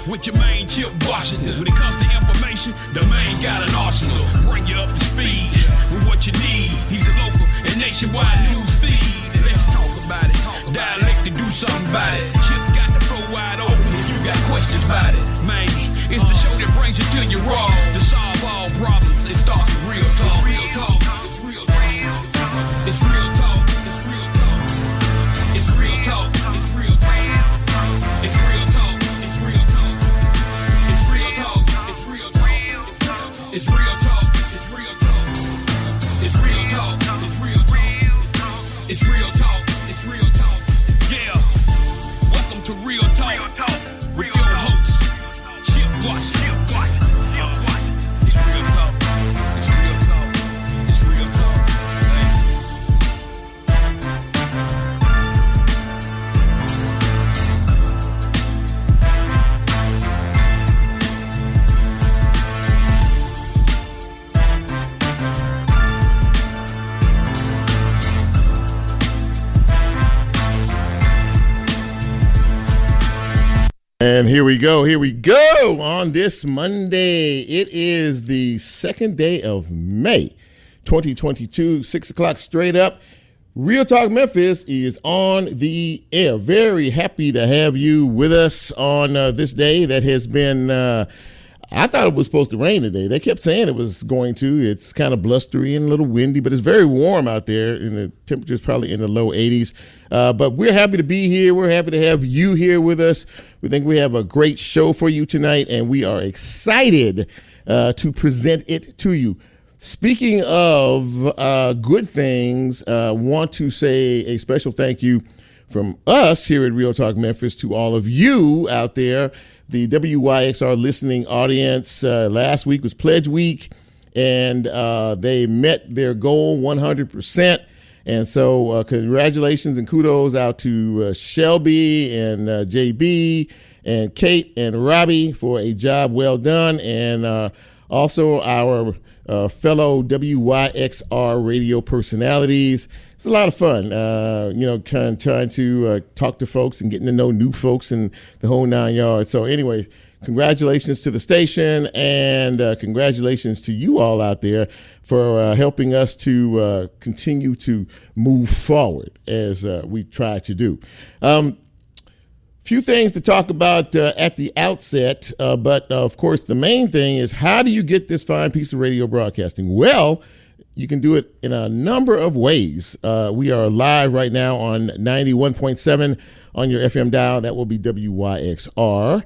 with your main Chip Washington. When it comes to information, the main got an arsenal. Bring you up to speed with what you need. He's a local and nationwide news feed. Let's talk about it. Dialect to do something about it. Chip got the flow wide open if you got questions about it. Man, it's the show that brings you to your raw. To solve all problems, it starts with real talk. Real talk. It's real talk. It's real talk. It's real talk. It's real talk. It's real talk. It's real talk. It's real talk. It's real talk. It's real talk. It's real talk. It's real talk. It's real talk. It's real talk. It's real talk. It's real talk. Yeah. Welcome to Real Talk with your host, Chip Washington. It's real talk. It's real talk. It's real talk. And here we go on this Monday. It is the second day of May, 2022, 6 o'clock straight up. Real Talk Memphis is on the air. Very happy to have you with us on this day that has been, I thought it was supposed to rain today. They kept saying it was going to. It's kind of blustery and a little windy, but it's very warm out there, and the temperature is probably in the low 80s. But we're happy to be here. We're happy to have you here with us. We think we have a great show for you tonight, and we are excited to present it to you. Speaking of good things, want to say a special thank you from us here at Real Talk Memphis to all of you out there, the WYXR listening audience. Last week was Pledge Week, and they met their goal 100%. And so congratulations and kudos out to Shelby and JB and Kate and Robbie for a job well done. And also our fellow WYXR radio personalities. It's a lot of fun, kind of trying to talk to folks and getting to know new folks and the whole 9 yards. So anyway, congratulations to the station, and congratulations to you all out there for helping us to continue to move forward as we try to do. Few things to talk about at the outset, but of course the main thing is, how do you get this fine piece of radio broadcasting? Well, you can do it in a number of ways. We are live right now on 91.7 on your FM dial. That will be WYXR.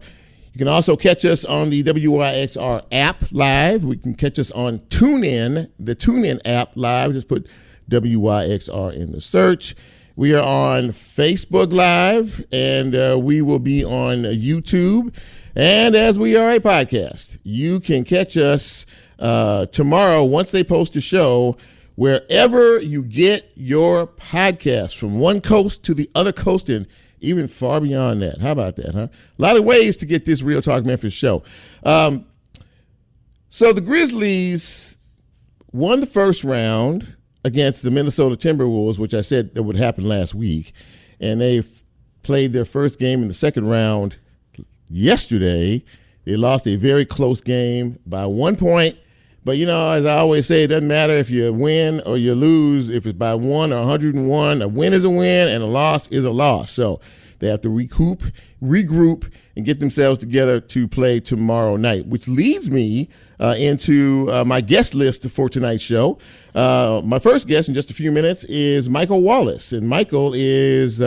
You can also catch us on the WYXR app live. We can catch us on TuneIn, the TuneIn app live. Just put WYXR in the search. We are on Facebook Live, and we will be on YouTube. And as we are a podcast, you can catch us tomorrow once they post a show, wherever you get your podcast, from one coast to the other coast and even far beyond that. How about that, huh? A lot of ways to get this Real Talk Memphis show. So the Grizzlies won the first round against the Minnesota Timberwolves, which I said that would happen last week. And they played their first game in the second round yesterday. They lost a very close game by 1 point. But, as I always say, it doesn't matter if you win or you lose. If it's by 1 or 101, a win is a win and a loss is a loss. So they have to regroup, and get themselves together to play tomorrow night, which leads me into my guest list for tonight's show. My first guest in just a few minutes is Michael Wallace. And Michael is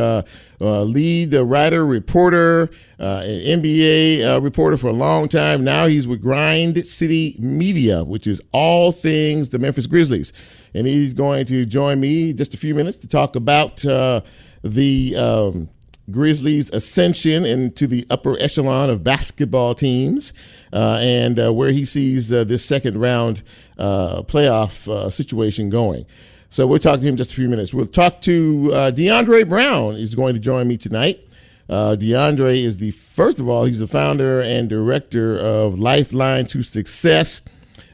lead writer, reporter, NBA reporter for a long time. Now he's with Grind City Media, which is all things the Memphis Grizzlies. And he's going to join me in just a few minutes to talk about the Grizzlies' ascension into the upper echelon of basketball teams, and where he sees this second round playoff situation going. So we'll talk to him in just a few minutes. We'll talk to DeAndre Brown is going to join me tonight. DeAndre is he's the founder and director of Lifeline to Success.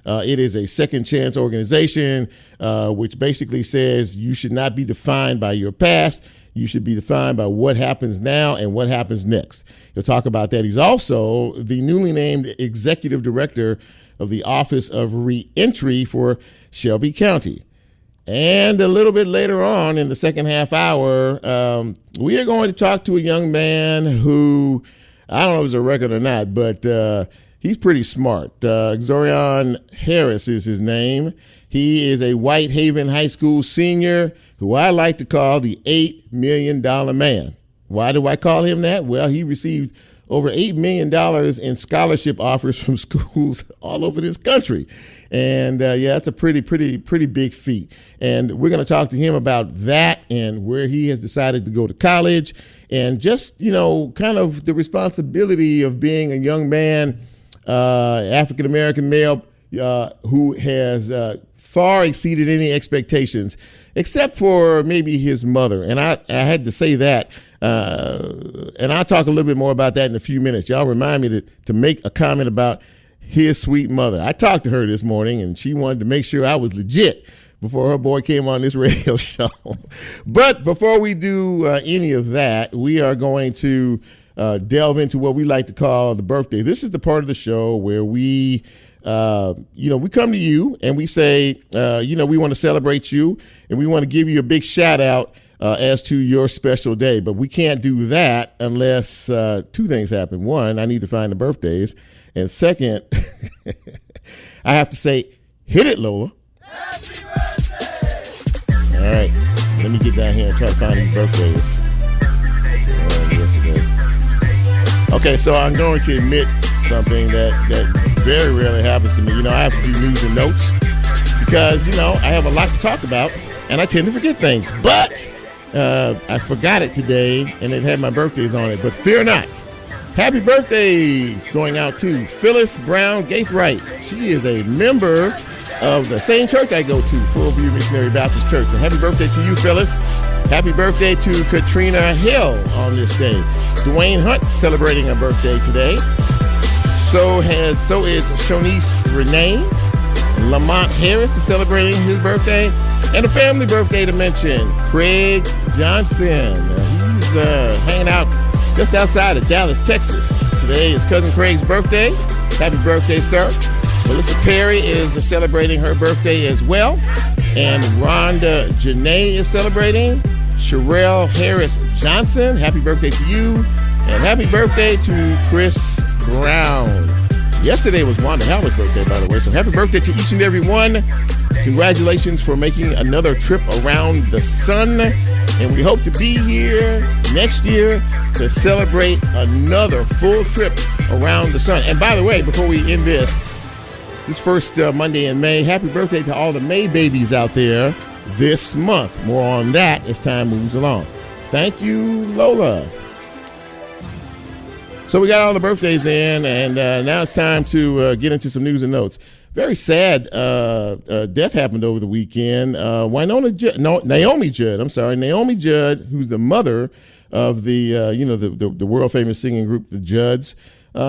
It is a second chance organization, which basically says you should not be defined by your past. You should be defined by what happens now and what happens next. He'll talk about that. He's also the newly named executive director of the Office of Reentry for Shelby County. And a little bit later on in the second half hour, we are going to talk to a young man who, I don't know if it's a record or not, but he's pretty smart. Xzorion Harris is his name. He is a Whitehaven High School senior who I like to call the $8 million man. Why do I call him that? Well, he received over $8 million in scholarship offers from schools all over this country. And that's a pretty big feat. And we're going to talk to him about that and where he has decided to go to college and just, kind of the responsibility of being a young man, African-American male, who has far exceeded any expectations, except for maybe his mother. And I had to say that. And I'll talk a little bit more about that in a few minutes. Y'all remind me to make a comment about his sweet mother. I talked to her this morning, and she wanted to make sure I was legit before her boy came on this radio show. But before we do any of that, we are going to delve into what we like to call the birthday. This is the part of the show where we come to you and we say, we want to celebrate you and we want to give you a big shout out as to your special day. But we can't do that unless two things happen. One, I need to find the birthdays. And second, I have to say, hit it, Lola. Happy birthday! All right, let me get down here and try to find these birthdays. Okay, so I'm going to admit something that very rarely happens to me. I have to do news and notes because, I have a lot to talk about and I tend to forget things. But I forgot it today and it had my birthdays on it. But fear not. Happy birthdays going out to Phyllis Brown Gaithright. She is a member of the same church I go to, Full View Missionary Baptist Church. So happy birthday to you, Phyllis. Happy birthday to Katrina Hill on this day. Dwayne Hunt celebrating a birthday today. So is Shonice Renee. Lamont Harris is celebrating his birthday. And a family birthday to mention, Craig Johnson. He's hanging out just outside of Dallas, Texas. Today is Cousin Craig's birthday. Happy birthday, sir. Melissa Perry is celebrating her birthday as well. And Rhonda Janae is celebrating. Sherelle Harris Johnson, happy birthday to you. And happy birthday to Chris Brown. Yesterday was Wanda Howard's birthday, by the way. So happy birthday to each and every one. Congratulations for making another trip around the sun. And we hope to be here next year to celebrate another full trip around the sun. And by the way, before we end this first Monday in May, happy birthday to all the May babies out there this month. More on that as time moves along. Thank you, Lola. So we got all the birthdays in, and now it's time to get into some news and notes. Very sad death happened over the weekend. Naomi Judd, who's the mother of the world famous singing group, the Judds.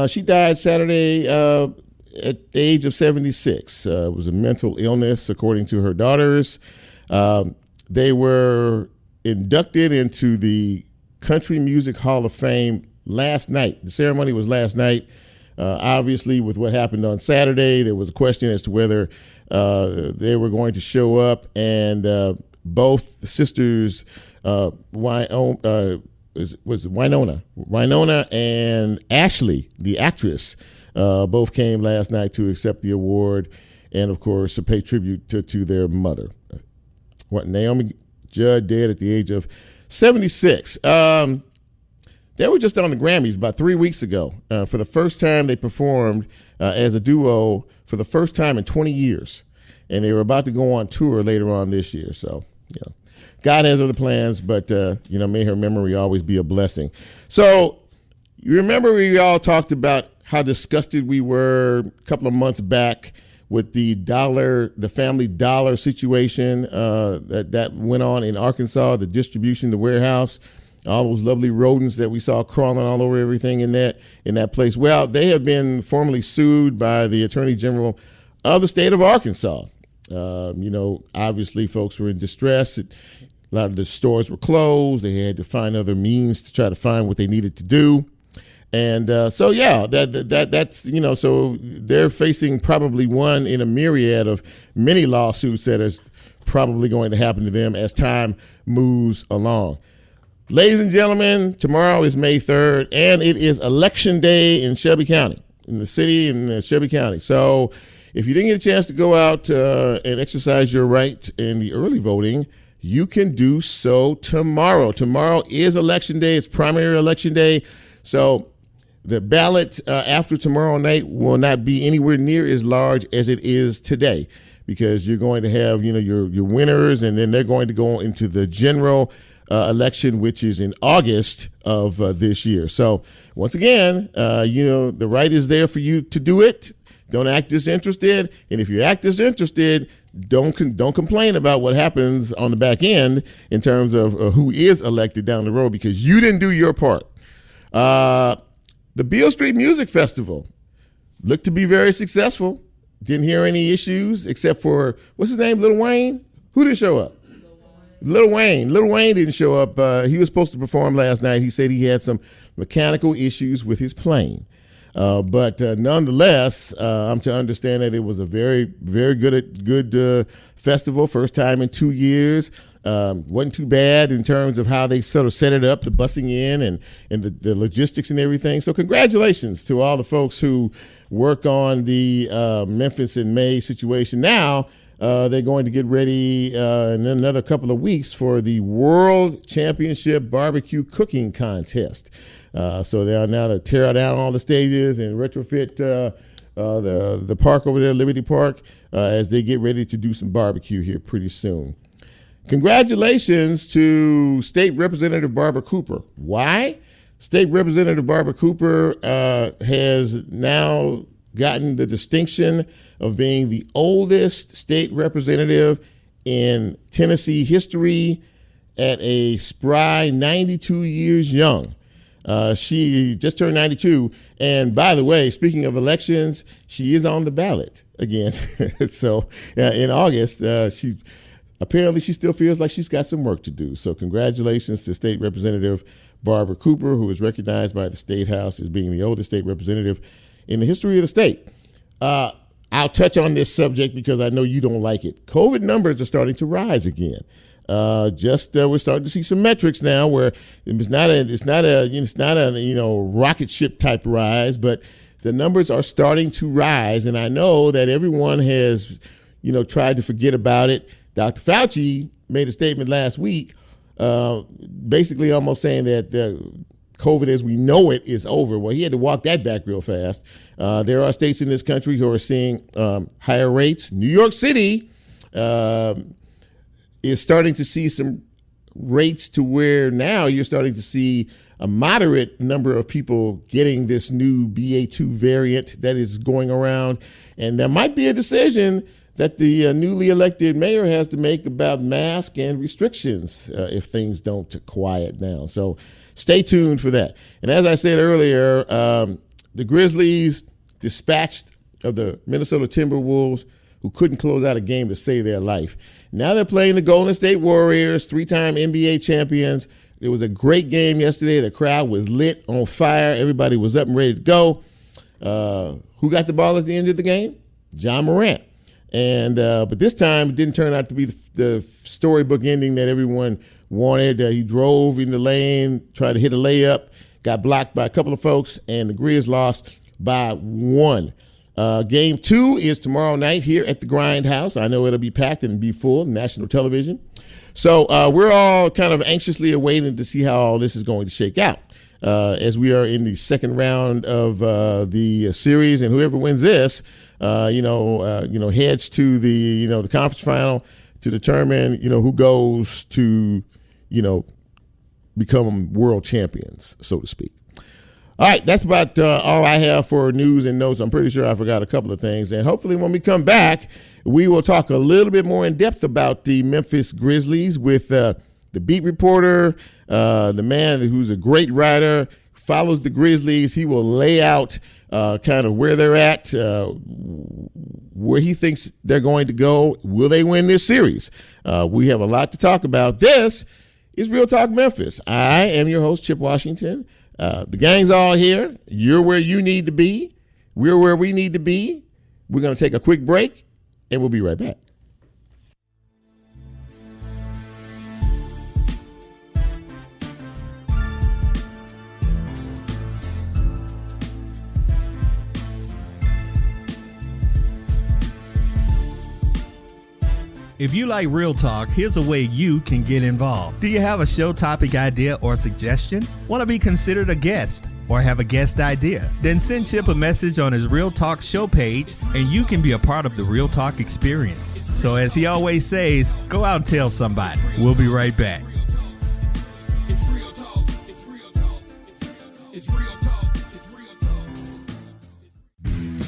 She died Saturday at the age of 76. It was a mental illness, according to her daughters. They were inducted into the Country Music Hall of Fame last night. The ceremony was last night. Obviously, with what happened on Saturday, there was a question as to whether they were going to show up, and both the sisters, Winona and Ashley, the actress, both came last night to accept the award and, of course, to pay tribute to their mother. Naomi Judd dead at the age of 76. They were just on the Grammys about 3 weeks ago. For the first time, they performed as a duo for the first time in 20 years. And they were about to go on tour later on this year. So, God has other plans, but, may her memory always be a blessing. So, you remember we all talked about how disgusted we were a couple of months back with the family dollar situation that went on in Arkansas, the distribution, the warehouse. All those lovely rodents that we saw crawling all over everything in that place. Well, they have been formally sued by the Attorney General of the state of Arkansas. Obviously folks were in distress. A lot of the stores were closed. They had to find other means to try to find what they needed to do. And that's, so they're facing probably one in a myriad of many lawsuits that is probably going to happen to them as time moves along. Ladies and gentlemen, tomorrow is May 3rd, and it is Election Day in Shelby County, in the city in Shelby County. So if you didn't get a chance to go out and exercise your right in the early voting, you can do so tomorrow. Tomorrow is Election Day. It's primary Election Day. So the ballot after tomorrow night will not be anywhere near as large as it is today, because you're going to have, your winners, and then they're going to go into the general election, which is in August of this year. So once again, the right is there for you to do it. Don't act disinterested. And if you act disinterested, don't complain about what happens on the back end in terms of who is elected down the road, because you didn't do your part. The Beale Street Music Festival looked to be very successful. Didn't hear any issues except for, what's his name, Lil Wayne? Who didn't show up? Lil Wayne. Lil Wayne didn't show up. He was supposed to perform last night. He said he had some mechanical issues with his plane. But nonetheless, I'm to understand that it was a very, very good festival. First time in 2 years. Wasn't too bad in terms of how they sort of set it up, the busing in and the logistics and everything. So congratulations to all the folks who work on the Memphis in May situation. Now they're going to get ready in another couple of weeks for the World Championship Barbecue Cooking Contest. So they are now to tear down all the stages and retrofit the park over there, Liberty Park, as they get ready to do some barbecue here pretty soon. Congratulations to State Representative Barbara Cooper. Why? State Representative Barbara Cooper has now gotten the distinction of being the oldest state representative in Tennessee history at a spry 92 years young. She just turned 92. And by the way, speaking of elections, she is on the ballot again. So in August, she still feels like she's got some work to do. So congratulations to State Representative Barbara Cooper, who is recognized by the State House as being the oldest state representative in the history of the state. I'll touch on this subject because I know you don't like it. COVID numbers are starting to rise again. We're starting to see some metrics now where it's not a rocket ship type rise, but the numbers are starting to rise. And I know that everyone has, tried to forget about it. Dr. Fauci made a statement last week, basically almost saying that COVID as we know it is over. Well, he had to walk that back real fast. There are states in this country who are seeing higher rates. New York City is starting to see some rates to where now you're starting to see a moderate number of people getting this new BA2 variant that is going around. And there might be a decision that the newly elected mayor has to make about masks and restrictions if things don't quiet down. So stay tuned for that. And as I said earlier, the Grizzlies dispatched of the Minnesota Timberwolves, who couldn't close out a game to save their life. Now they're playing the Golden State Warriors, 3-time NBA champions. It was a great game yesterday. The crowd was lit, on fire. Everybody was up and ready to go. Who got the ball at the end of the game? John Morant. And but this time it didn't turn out to be the storybook ending that everyone wanted. He drove in the lane, tried to hit a layup, got blocked by a couple of folks, and the Grizz lost by 1. Game 2 is tomorrow night here at the Grindhouse. I know it'll be packed and be full, national television. So we're all kind of anxiously awaiting to see how all this is going to shake out as we are in the second round of the series, and whoever wins this, heads to the conference final to determine who goes to become world champions, so to speak. All right, that's about all I have for news and notes. I'm pretty sure I forgot a couple of things. And hopefully when we come back, we will talk a little bit more in depth about the Memphis Grizzlies with the beat reporter, the man who's a great writer, follows the Grizzlies. He will lay out kind of where they're at, where he thinks they're going to go. Will they win this series? We have a lot to talk about. This is Real Talk Memphis. I am your host, Chip Washington. The gang's all here. You're where you need to be. We're where we need to be. We're going to take a quick break, and we'll be right back. If you like Real Talk, here's a way you can get involved. Do you have a show topic idea or suggestion? Want to be considered a guest or have a guest idea? Then send Chip a message on his Real Talk show page and you can be a part of the Real Talk experience. So as he always says, go out and tell somebody. We'll be right back.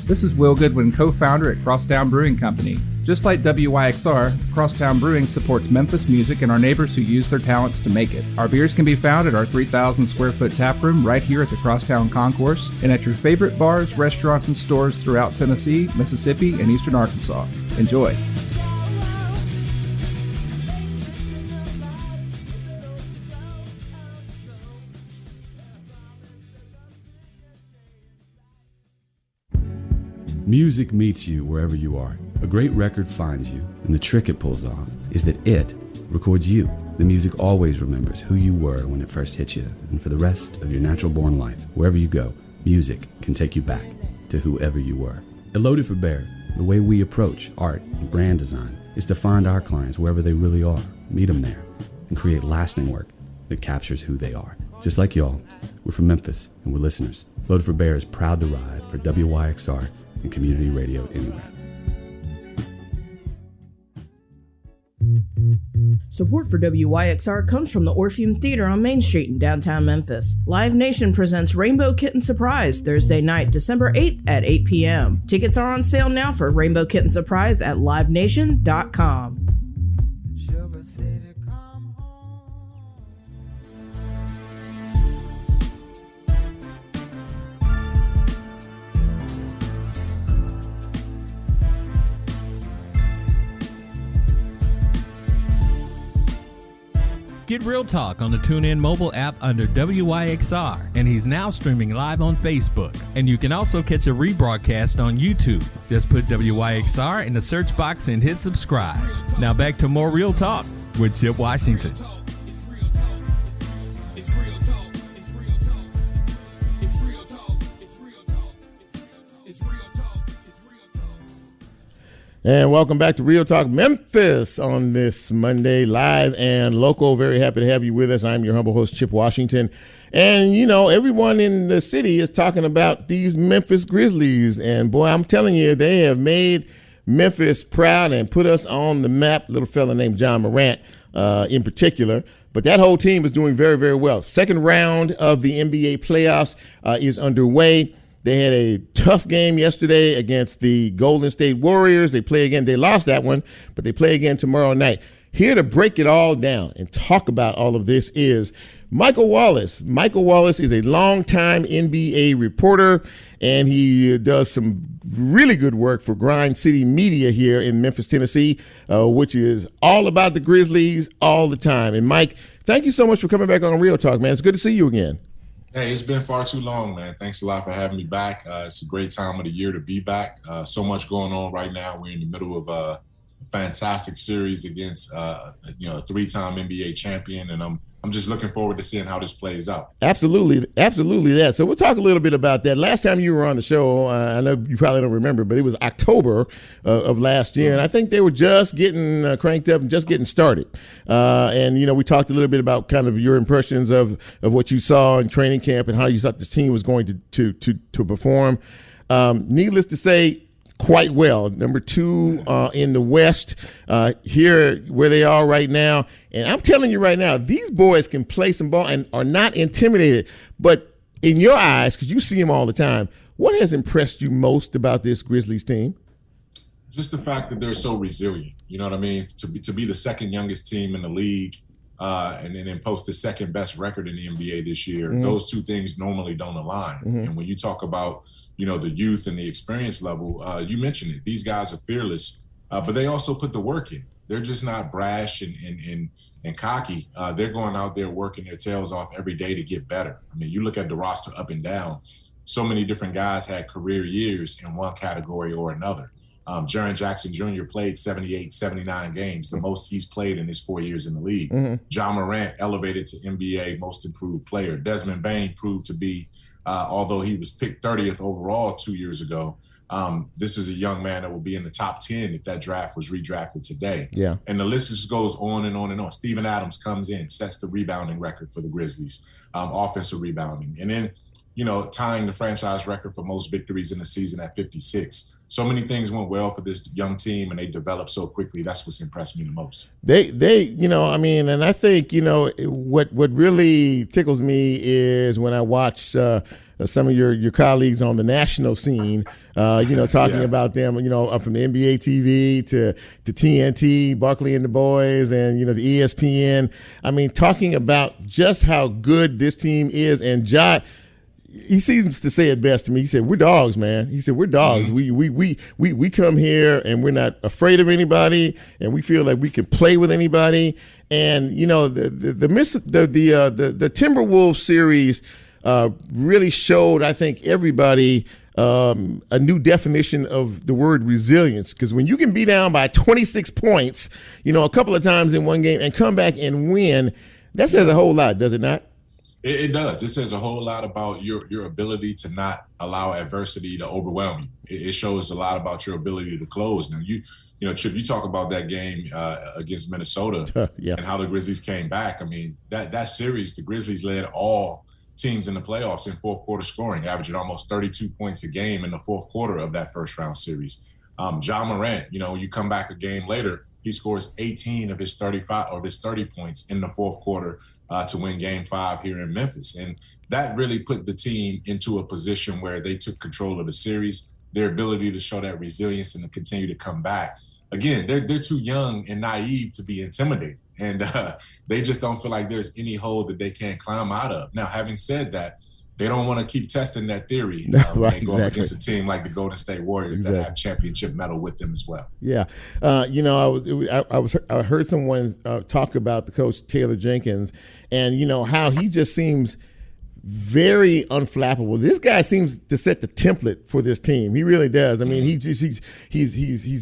This is Will Goodwin, co-founder at Crosstown Brewing Company. Just like WYXR, Crosstown Brewing supports Memphis music and our neighbors who use their talents to make it. Our beers can be found at our 3,000 square foot tap room right here at the Crosstown Concourse and at your favorite bars, restaurants, and stores throughout Tennessee, Mississippi, and eastern Arkansas. Enjoy. Music meets you wherever you are. A great record finds you, and the trick it pulls off is that it records you. The music always remembers who you were when it first hit you, and for the rest of your natural-born life, wherever you go, music can take you back to whoever you were. At Loaded for Bear, the way we approach art and brand design is to find our clients wherever they really are, meet them there, and create lasting work that captures who they are. Just like y'all, we're from Memphis, and we're listeners. Loaded for Bear is proud to ride for WYXR and community radio anywhere. Support for WYXR comes from the Orpheum Theater on Main Street in downtown Memphis. Live Nation presents Rainbow Kitten Surprise Thursday night, December 8th at 8 p.m. Tickets are on sale now for Rainbow Kitten Surprise at livenation.com. Get Real Talk on the TuneIn mobile app under WYXR, and he's now streaming live on Facebook. And you can also catch a rebroadcast on YouTube. Just put WYXR in the search box and hit subscribe. Now back to more Real Talk with Chip Washington. And welcome back to Real Talk Memphis on this Monday, live and local. Very happy to have you with us. I'm your humble host, Chip Washington. And, you know, everyone in the city is talking about these Memphis Grizzlies. And, boy, I'm telling you, they have made Memphis proud and put us on the map. Little fella named John Morant in particular. But that whole team is doing very, very well. Second round of the NBA playoffs is underway. They had a tough game yesterday against the Golden State Warriors. They play again. They lost that one, but they play again tomorrow night. Here to break it all down and talk about all of this is Michael Wallace. Michael Wallace is a longtime NBA reporter, and he does some really good work for Grind City Media here in Memphis, Tennessee, which is all about the Grizzlies all the time. And, Mike, thank you so much for coming back on Real Talk, man. It's good to see you again. Hey, it's been far too long, man. Thanks a lot for having me back. It's a great time of the year to be back. So much going on right now. We're in the middle of a fantastic series against, a three-time NBA champion, and I'm just looking forward to seeing how this plays out. Absolutely that. So we'll talk a little bit about that. Last time you were on the show, I know you probably don't remember, but it was October of last year, and I think they were just getting cranked up and just getting started. And, you know, we talked a little bit about kind of your impressions of what you saw in training camp and how you thought this team was going to perform. Needless to say, quite well. Number 2 in the West, here where they are right now. And I'm telling you right now, these boys can play some ball and are not intimidated. But in your eyes, because you see them all the time, what has impressed you most about this Grizzlies team? Just the fact that they're so resilient. You know what I mean? To be the second youngest team in the league, and then post the second best record in the NBA this year. Those two things normally don't align. And when you talk about, the youth and the experience level, you mentioned it. These guys are fearless, but they also put the work in. They're just not brash and cocky. They're going out there working their tails off every day to get better. I mean, you look at the roster up and down. So many different guys had career years in one category or another. Jaren Jackson Jr. played 78, 79 games, the most he's played in his 4 years in the league. John Morant elevated to NBA Most Improved Player. Desmond Bane proved to be, although he was picked 30th overall 2 years ago, this is a young man that will be in the top 10 if that draft was redrafted today. Yeah. And the list just goes on and on and on. Steven Adams comes in, sets the rebounding record for the Grizzlies, offensive rebounding. And then, tying the franchise record for most victories in the season at 56. So many things went well for this young team, and they developed so quickly. That's what's impressed me the most. They, and I think, what really tickles me is when I watch some of your colleagues on the national scene, talking about them, from the NBA TV to TNT, Barkley and the Boys, and, the ESPN. I mean, talking about just how good this team is. And he seems to say it best to me. He said, "We're dogs, man." He said, "We're dogs. We come here and we're not afraid of anybody, and we feel like we can play with anybody." And the Timberwolves series really showed, I think, everybody a new definition of the word resilience. Because when you can be down by 26 points, a couple of times in one game and come back and win, that says a whole lot, does it not? It does. It says a whole lot about your ability to not allow adversity to overwhelm you. It shows a lot about your ability to close. Now, Chip, you talk about that game against Minnesota and how the Grizzlies came back. I mean, that series, the Grizzlies led all teams in the playoffs in fourth quarter scoring, averaging almost 32 points a game in the fourth quarter of that first round series. John Morant, you come back a game later, he scores 18 of his 35 or his 30 points in the fourth quarter to win Game 5 here in Memphis. And that really put the team into a position where they took control of the series, their ability to show that resilience and to continue to come back. Again, they're too young and naive to be intimidated. And they just don't feel like there's any hole that they can't climb out of. Now, having said that, they don't want to keep testing that theory right, and going against a team like the Golden State Warriors that have championship medal with them as well. Yeah, I heard someone talk about the coach Taylor Jenkins, and how he just seems very unflappable. This guy seems to set the template for this team. He really does. I mean, he's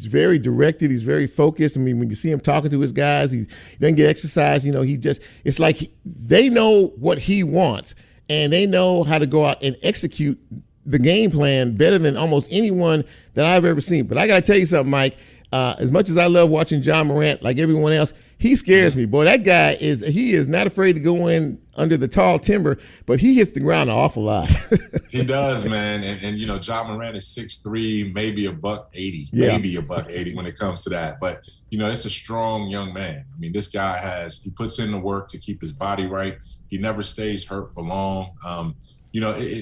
very directed. He's very focused. I mean, when you see him talking to his guys, he doesn't get exercise. It's like they know what he wants. And they know how to go out and execute the game plan better than almost anyone that I've ever seen. But I got to tell you something, Mike. As much as I love watching John Morant, like everyone else, he scares me. Boy, that guy is not afraid to go in under the tall timber, but he hits the ground an awful lot. He does, man. And John Morant is 6'3", maybe $180 when it comes to that. But, it's a strong young man. I mean, this guy he puts in the work to keep his body right. He never stays hurt for long. And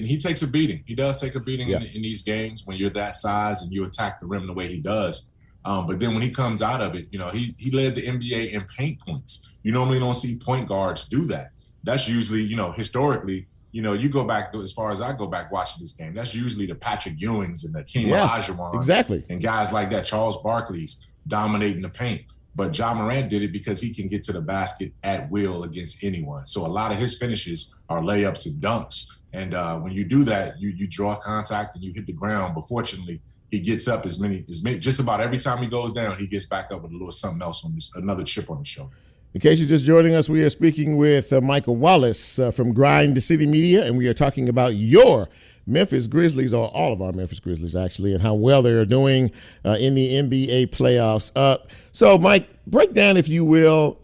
he takes a beating. He does take a beating in these games when you're that size and you attack the rim the way he does. But then when he comes out of it, he led the NBA in paint points. You normally don't see point guards do that. That's usually, historically, you go back, as far as I go back watching this game, that's usually the Patrick Ewings and the King Olajuwons. Exactly. And guys like that, Charles Barkley's dominating the paint. But John Morant did it because he can get to the basket at will against anyone. So a lot of his finishes are layups and dunks. And when you do that, you draw contact and you hit the ground. But fortunately, he gets up as many, just about every time he goes down, he gets back up with a little something else another chip on the shoulder. In case you're just joining us, we are speaking with Michael Wallace from Grind City Media, and we are talking about your Memphis Grizzlies, or all of our Memphis Grizzlies, actually, and how well they are doing in the NBA playoffs. So, Mike, break down, if you will,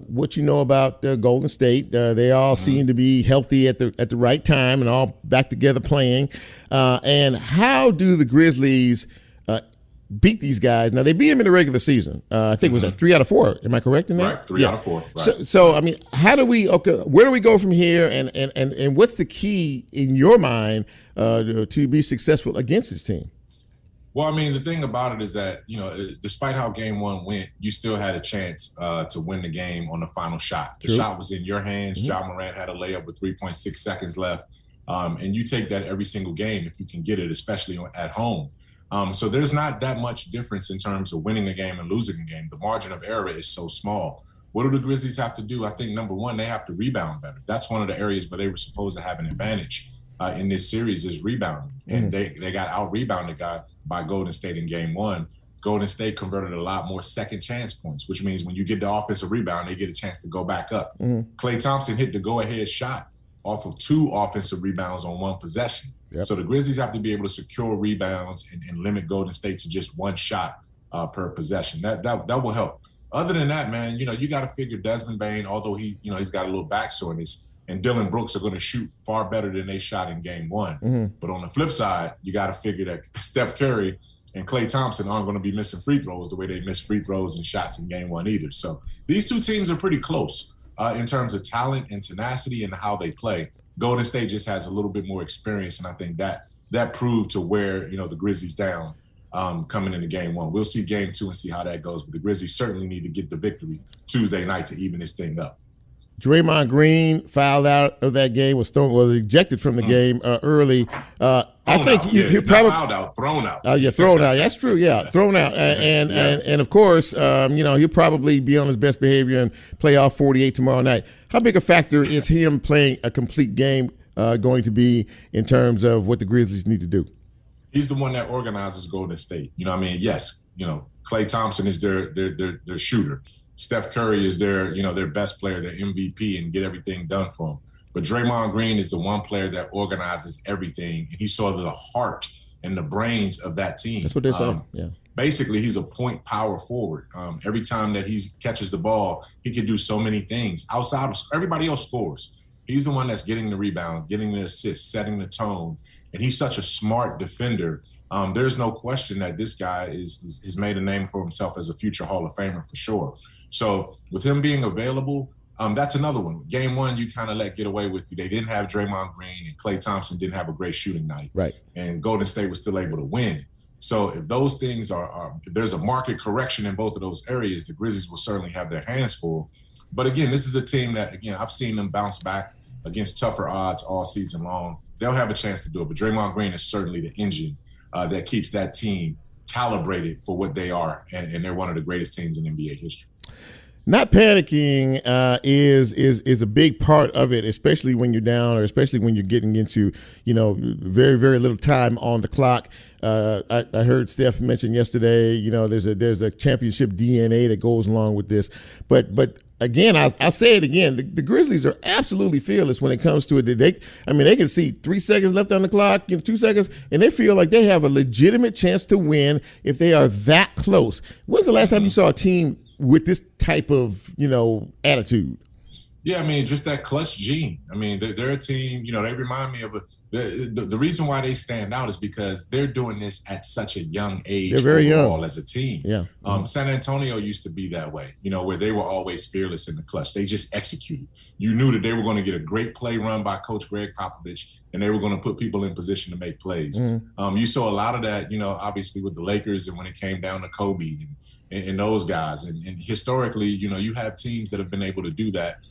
what you know about Golden State. They all seem to be healthy at the right time and all back together playing. And how do the Grizzlies beat these guys? Now, they beat them in the regular season. I think it was 3 out of 4. Am I correct in that? Right, 3 out of 4. Right. So I mean, where do we go from here? And what's the key in your mind to be successful against this team? Well, I mean, the thing about it is that, despite how game one went, you still had a chance to win the game on the final shot. The shot was in your hands. Mm-hmm. Ja Morant had a layup with 3.6 seconds left. And you take that every single game if you can get it, especially at home. So there's not that much difference in terms of winning a game and losing a game. The margin of error is so small. What do the Grizzlies have to do? I think, number one, they have to rebound better. That's one of the areas where they were supposed to have an advantage in this series is rebounding. And they got out-rebounded by Golden State in game one. Golden State converted a lot more second chance points, which means when you get the offensive rebound, they get a chance to go back up. Klay Thompson hit the go-ahead shot off of 2 offensive rebounds on 1 possession. Yep. So the Grizzlies have to be able to secure rebounds and limit Golden State to just 1 shot per possession. That will help. Other than that, man, you got to figure Desmond Bane, although he's got a little back soreness, and Dylan Brooks are going to shoot far better than they shot in game one. But on the flip side, you got to figure that Steph Curry and Klay Thompson aren't going to be missing free throws the way they missed free throws and shots in game one either. So these 2 teams are pretty close in terms of talent and tenacity and how they play. Golden State just has a little bit more experience, and I think that proved to wear the Grizzlies down coming into game one. We'll see game 2 and see how that goes, but the Grizzlies certainly need to get the victory Tuesday night to even this thing up. Draymond Green fouled out of that game, was ejected from the game early. I think he probably fouled out, thrown out. Thrown out. That's true. Yeah, thrown out. And of course, he'll probably be on his best behavior and play off 48 tomorrow night. How big a factor is him playing a complete game going to be in terms of what the Grizzlies need to do? He's the one that organizes Golden State. Yes, Klay Thompson is their shooter. Steph Curry is their best player, their MVP, and get everything done for them. But Draymond Green is the one player that organizes everything. He's sort of the heart and the brains of that team. That's what they say. Yeah. Basically, he's a point power forward. Every time that he catches the ball, he can do so many things. Outside of everybody else scores. He's the one that's getting the rebound, getting the assist, setting the tone. And he's such a smart defender. There's no question that this guy is made a name for himself as a future Hall of Famer for sure. So with him being available, that's another one. Game one, you kind of let get away with you. They didn't have Draymond Green, and Klay Thompson didn't have a great shooting night. Right. And Golden State was still able to win. So if those things if there's a market correction in both of those areas, the Grizzlies will certainly have their hands full. But again, this is a team that, again, I've seen them bounce back against tougher odds all season long. They'll have a chance to do it. But Draymond Green is certainly the engine that keeps that team calibrated for what they are. And they're one of the greatest teams in NBA history. Not panicking is a big part of it, especially when you're down, or especially when you're getting into very, very little time on the clock. I heard Steph mention yesterday, there's a championship DNA that goes along with this, but again, I'll say it again. The Grizzlies are absolutely fearless when it comes to it. They can see 3 seconds left on the clock, 2 seconds, and they feel like they have a legitimate chance to win if they are that close. When's the last time you saw a team with this type of, attitude? Yeah, just that clutch gene. They're a team, they remind me of the reason why they stand out is because they're doing this at such a young age. They're very young as a team. Yeah. San Antonio used to be that way, where they were always fearless in the clutch. They just executed. You knew that they were going to get a great play run by Coach Greg Popovich, and they were going to put people in position to make plays. You saw a lot of that, obviously with the Lakers, and when it came down to Kobe and those guys. And historically, you have teams that have been able to do that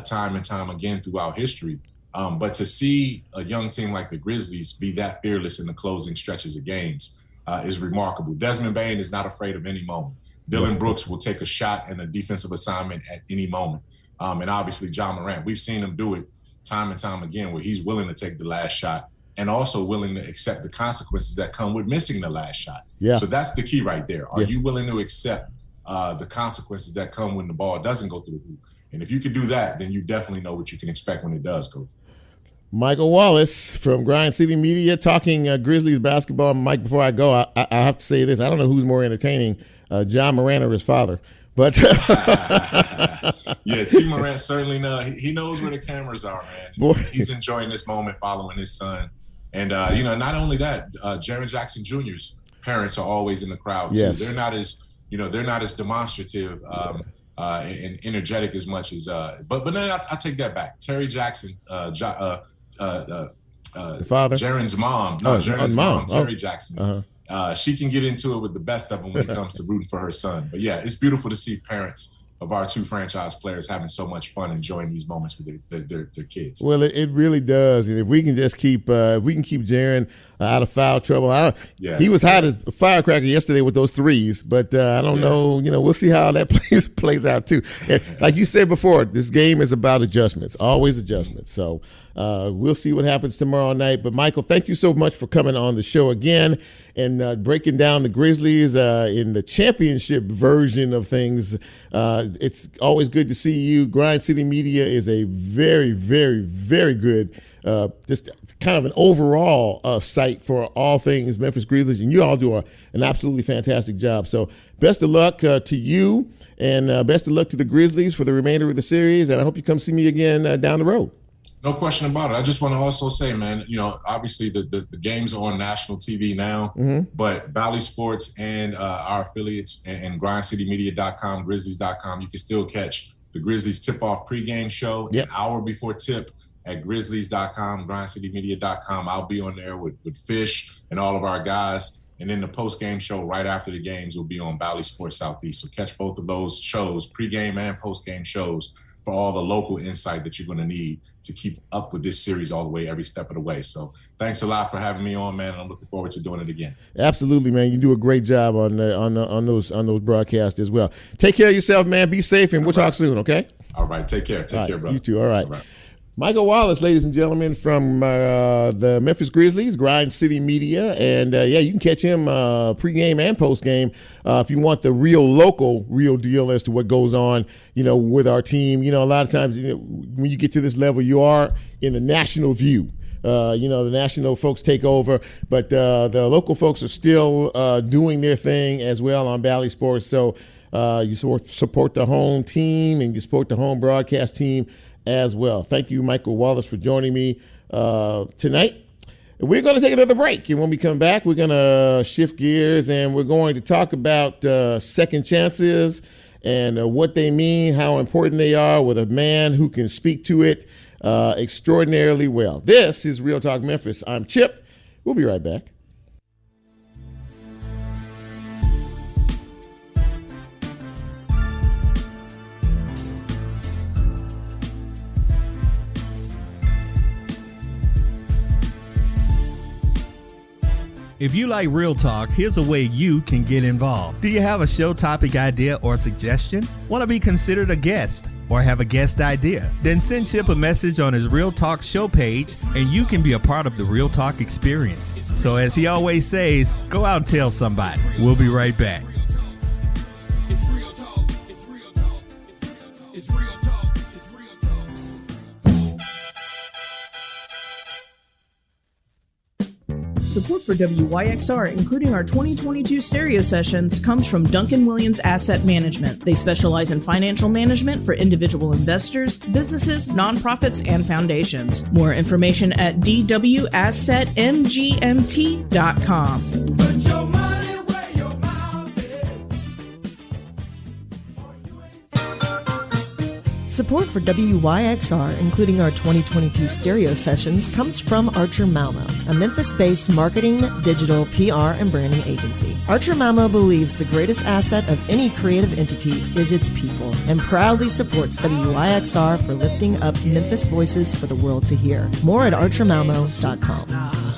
time and time again throughout history. But to see a young team like the Grizzlies be that fearless in the closing stretches of games is remarkable. Desmond Bane is not afraid of any moment. Dylan Brooks will take a shot and a defensive assignment at any moment. And obviously, Ja Morant, we've seen him do it time and time again, where he's willing to take the last shot and also willing to accept the consequences that come with missing the last shot. Yeah. So that's the key right there. Are you willing to accept the consequences that come when the ball doesn't go through the hoop? And if you can do that, then you definitely know what you can expect when it does go. Michael Wallace from Grind City Media talking Grizzlies basketball. Mike, before I go, I have to say this. I don't know who's more entertaining, Ja Morant or his father. But yeah, T. Morant certainly knows. He knows where the cameras are, man. He's enjoying this moment following his son. And, not only that, Jaren Jackson Jr.'s parents are always in the crowd, too. Yes. They're not as demonstrative and energetic as much as but then I take that back. Terry Jackson, the father, Jaren's mom, Jaren's mom, Terry Jackson, she can get into it with the best of them when it comes to rooting for her son. But yeah, it's beautiful to see parents of our two franchise players having so much fun enjoying these moments with their kids. Well, it really does, and if we can just keep Jaren out of foul trouble. He was hot as a firecracker yesterday with those threes, but I don't know. We'll see how that plays out too. And like you said before, this game is about adjustments, always adjustments. So we'll see what happens tomorrow night. But Michael, thank you so much for coming on the show again and breaking down the Grizzlies in the championship version of things. It's always good to see you. Grind City Media is a very, very, very good just kind of an overall site for all things Memphis Grizzlies, and you all do an absolutely fantastic job. So best of luck to you, and best of luck to the Grizzlies for the remainder of the series, and I hope you come see me again down the road. No question about it. I just want to also say, man, obviously the games are on national TV now, but Valley Sports and our affiliates and grindcitymedia.com, grizzlies.com, you can still catch the Grizzlies tip-off pregame show an hour before tip at grizzlies.com, grindcitymedia.com. I'll be on there with Fish and all of our guys. And then the post-game show right after the games will be on Valley Sports Southeast. So catch both of those shows, pregame and post-game shows, for all the local insight that you're going to need to keep up with this series all the way, every step of the way. So thanks a lot for having me on, man. And I'm looking forward to doing it again. Absolutely, man. You do a great job on those broadcasts as well. Take care of yourself, man. Be safe, and we'll talk soon, okay? All right. Take care. Take care, brother. You too. All right. Michael Wallace, ladies and gentlemen, from the Memphis Grizzlies, Grind City Media. And, you can catch him pregame and postgame if you want the real deal as to what goes on, with our team. A lot of times, when you get to this level, you are in the national view. The national folks take over, but the local folks are still doing their thing as well on Valley Sports. So you support the home team and you support the home broadcast team as well. Thank you, Michael Wallace, for joining me tonight. We're going to take another break, and when we come back, we're going to shift gears, and we're going to talk about second chances and what they mean, how important they are with a man who can speak to it extraordinarily well. This is Real Talk Memphis. I'm Chip. We'll be right back. If you like Real Talk, here's a way you can get involved. Do you have a show topic idea or suggestion? Want to be considered a guest or have a guest idea? Then send Chip a message on his Real Talk show page and you can be a part of the Real Talk experience. So as he always says, go out and tell somebody. We'll be right back. Support for WYXR, including our 2022 stereo sessions, comes from Duncan Williams Asset Management. They specialize in financial management for individual investors, businesses, nonprofits, and foundations. More information at dwassetmgmt.com. Put your money where your mouth is. Support for WYXR, including our 2022 stereo sessions, comes from Archer Malmo, a Memphis-based marketing, digital, PR, and branding agency. Archer Malmo believes the greatest asset of any creative entity is its people, and proudly supports WYXR for lifting up Memphis voices for the world to hear. More at archermalmo.com.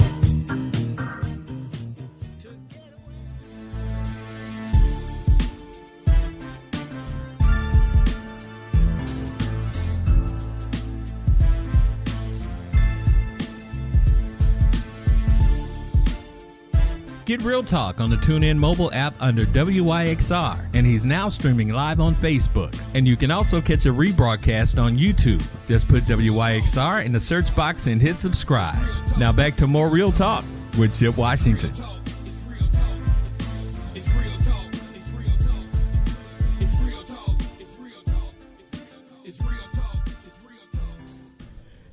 Get Real Talk on the TuneIn mobile app under WYXR, and he's now streaming live on Facebook. And you can also catch a rebroadcast on YouTube. Just put WYXR in the search box and hit subscribe. Now back to more Real Talk with Chip Washington.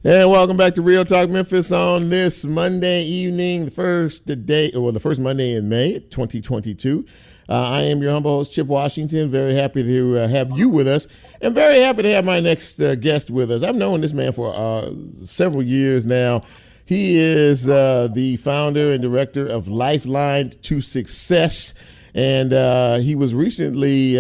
And welcome back to Real Talk Memphis on this Monday evening, the first Monday in May 2022. I am your humble host, Chip Washington. Very happy to have you with us, and very happy to have my next guest with us. I've known this man for several years now. He is the founder and director of Lifeline to Success. And he was recently,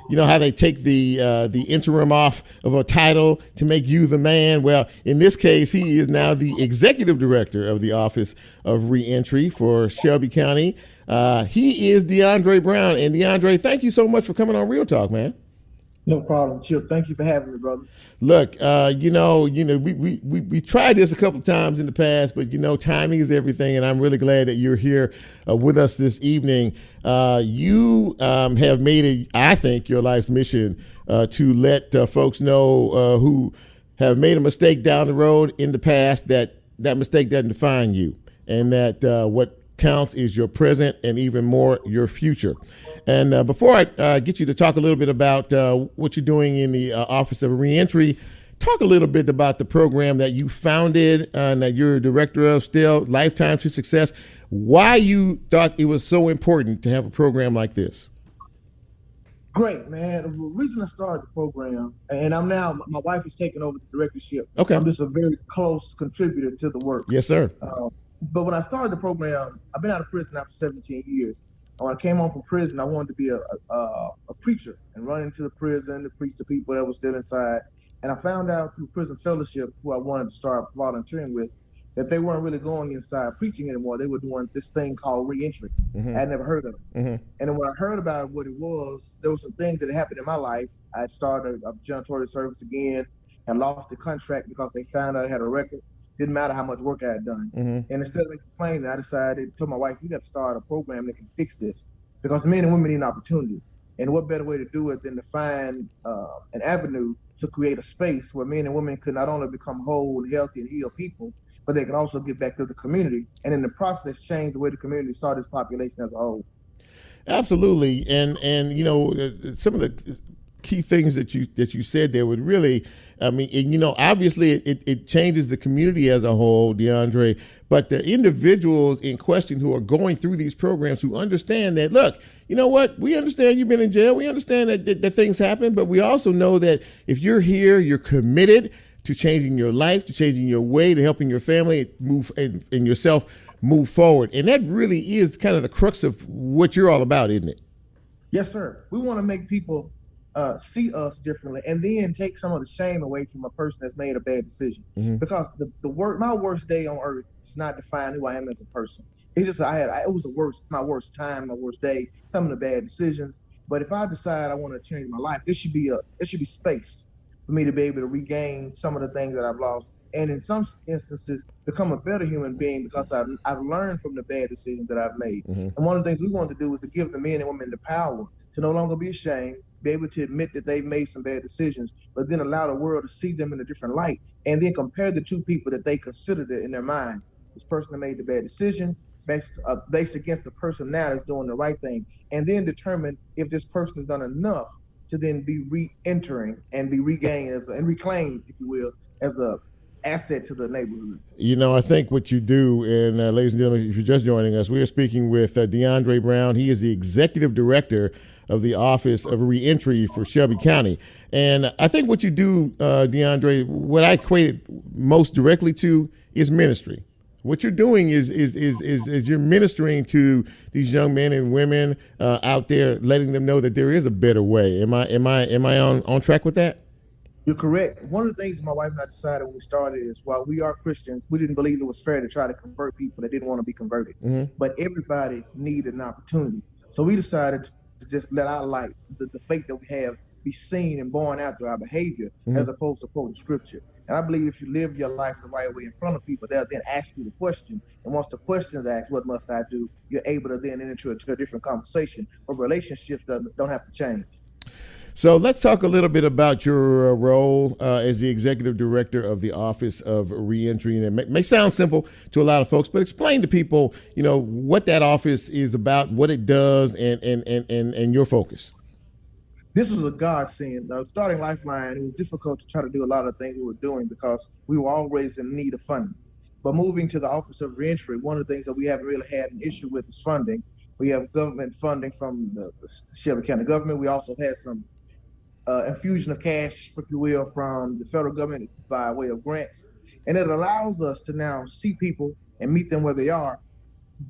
you know how they take the interim off of a title to make you the man? Well, in this case, he is now the executive director of the Office of Reentry for Shelby County. He is DeAndre Brown. And DeAndre, thank you so much for coming on Real Talk, man. No problem, Chip. Thank you for having me, brother. Look, we tried this a couple of times in the past, but timing is everything, and I'm really glad that you're here with us this evening. You have made it, I think, your life's mission to let folks know who have made a mistake down the road in the past that mistake doesn't define you, and that what counts is your present and even more your future. And before I get you to talk a little bit about what you're doing in the Office of Reentry, talk a little bit about the program that you founded and that you're a director of still, Lifetime to Success. Why you thought it was so important to have a program like this? Great, man. The reason I started the program, and my wife is taking over the directorship. Okay. I'm just a very close contributor to the work. Yes, sir. But when I started the program, I've been out of prison now for 17 years. And when I came home from prison, I wanted to be a preacher and run into the prison to preach to people that were still inside. And I found out through Prison Fellowship, who I wanted to start volunteering with, that they weren't really going inside preaching anymore. They were doing this thing called reentry. Mm-hmm. I had never heard of it. Mm-hmm. And then when I heard about what it was, there were some things that had happened in my life. I had started a janitorial service again and lost the contract because they found out I had a record. Didn't matter how much work I had done. Mm-hmm. And instead of complaining, I decided, told my wife, you got to start a program that can fix this, because men and women need an opportunity. And what better way to do it than to find an avenue to create a space where men and women could not only become whole and healthy and heal people, but they could also get back to the community. And in the process, change the way the community saw this population as a whole. Absolutely. And some of the key things that you said there would really, obviously it changes the community as a whole, DeAndre, but the individuals in question who are going through these programs who understand that, look, you know what, we understand you've been in jail, we understand that things happen, but we also know that if you're here, you're committed to changing your life, to changing your way, to helping your family move and yourself move forward. And that really is kind of the crux of what you're all about, isn't it? Yes, sir. We want to make people see us differently, and then take some of the shame away from a person that's made a bad decision. Mm-hmm. Because my worst day on earth does not define who I am as a person. It's just it was my worst time, my worst day, some of the bad decisions. But if I decide I want to change my life, there should be space for me to be able to regain some of the things that I've lost, and in some instances become a better human being because I've learned from the bad decisions that I've made. Mm-hmm. And one of the things we want to do is to give the men and women the power to no longer be ashamed, be able to admit that they've made some bad decisions, but then allow the world to see them in a different light, and then compare the two people that they considered in their minds. This person that made the bad decision based against the person now that's doing the right thing, and then determine if this person has done enough to then be re-entering and be regained and reclaimed, if you will, as a asset to the neighborhood. I think what you do, and ladies and gentlemen, if you're just joining us, we are speaking with DeAndre Brown. He is the executive director of the Office of Reentry for Shelby County. And I think what you do, DeAndre, what I equate it most directly to is ministry. What you're doing is you're ministering to these young men and women out there, letting them know that there is a better way. Am I on track with that? You're correct. One of the things my wife and I decided when we started is, while we are Christians, we didn't believe it was fair to try to convert people that didn't want to be converted. Mm-hmm. But everybody needed an opportunity. So we decided to just let our light, the faith that we have, be seen and born out through our behavior, mm-hmm. as opposed to quoting scripture. And I believe if you live your life the right way in front of people, they'll then ask you the question. And once the question is asked, what must I do? You're able to then enter into a different conversation. But relationships don't have to change. So let's talk a little bit about your role as the executive director of the Office of Reentry. And it may sound simple to a lot of folks, but explain to people, what that office is about, what it does, and your focus. This was a godsend. Starting Lifeline, it was difficult to try to do a lot of things we were doing because we were always in need of funding. But moving to the Office of Reentry, one of the things that we haven't really had an issue with is funding. We have government funding from the Shelby County government. We also had some infusion of cash, if you will, from the federal government by way of grants. And it allows us to now see people and meet them where they are,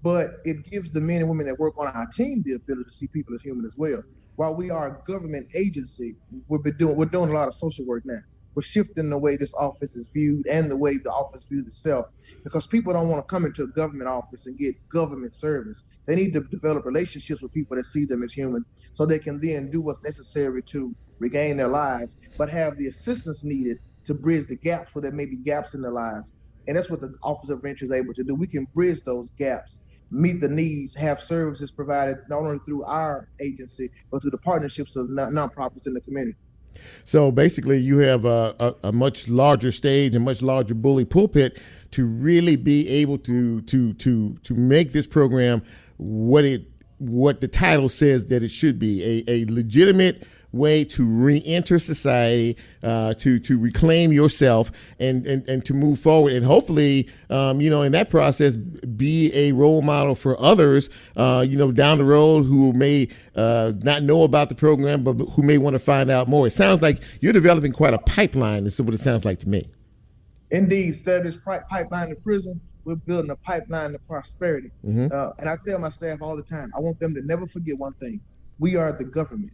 but it gives the men and women that work on our team the ability to see people as human as well. While we are a government agency, we're doing a lot of social work now. We're shifting the way this office is viewed and the way the office views itself, because people don't want to come into a government office and get government service. They need to develop relationships with people that see them as human, so they can then do what's necessary to regain their lives, but have the assistance needed to bridge the gaps where there may be gaps in their lives. And that's what the Office of Reentry is able to do. We can bridge those gaps, meet the needs, have services provided not only through our agency, but through the partnerships of nonprofits in the community. So basically, you have a much larger stage and much larger bully pulpit to really be able to make this program what the title says that it should be, a legitimate way to re-enter society, to reclaim yourself and to move forward, and hopefully, in that process, be a role model for others, down the road who may not know about the program, but who may want to find out more. It sounds like you're developing quite a pipeline. This is what it sounds like to me. Indeed, instead of this pipeline to prison, we're building a pipeline to prosperity. And I tell my staff all the time, I want them to never forget one thing. We are the government.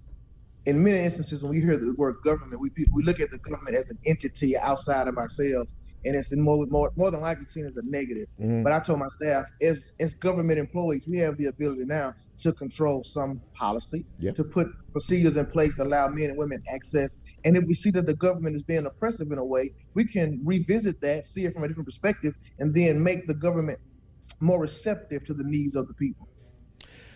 In many instances, when we hear the word government, we look at the government as an entity outside of ourselves, and it's more than likely seen as a negative. But I told my staff, as government employees, we have the ability now to control some policy, to put procedures in place that allow men and women access. And if we see that the government is being oppressive in a way, we can revisit that, see it from a different perspective, and then make the government more receptive to the needs of the people.